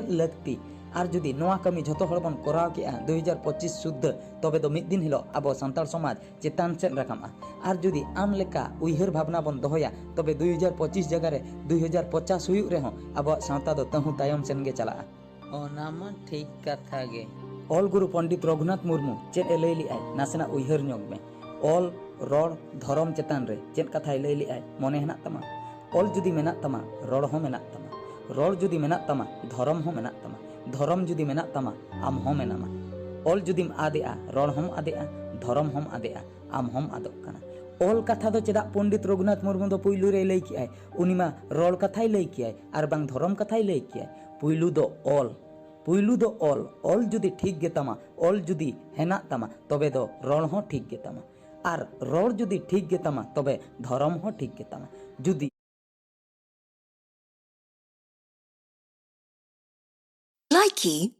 चेद लगती और जुदी नोआ कमी झतो हड़ बन कराव के 2025 शुद्ध तबे दो मिद दिन हिलो अब सान्ताल समाज चेतान सेद राकामा और जुदी आम लेका उइहर भावना बन दोहया तबे 2025 जगह रे 2050 हुयुग रेहो अब सावता दो तहु तायम सेन गे चला ओनामा ठीक कथा गे ऑल गुरु पंडित रघुनाथ मुर्मू चेद ए लई लिआय नासेना उइहर ᱧᱚᱜ में ऑल रड़ धरम चेतान रे चेद कथाय लई लिआय मने हेना तमा ऑल जुदी मेना तमा रड़ हो मेना तमा रड़ जुदी मेना तमा धरम हो मेना तमा धरम जुदी मेना तमा आम हो मेनामा ऑल जुदीम आदेआ रड़ हम आदेआ धरम हम आदेआ आम हम आदोग काना ऑल कथा दो चेदा पंडित रघुनाथ मुर्मू दो पुइलु रे लई किआय उनिमा रड़ कथाय लई किआय आर बांग धरम कथाय लई किआय पुइलु दो ऑल जुदी ठीक गे तमा ऑल जुदी हेना तमा तबे दो रड़ हो ठीक गे तमा आर रड़ जुदी ठीक गे तमा तबे धरम हो ठीक गे तमा जुदी Likey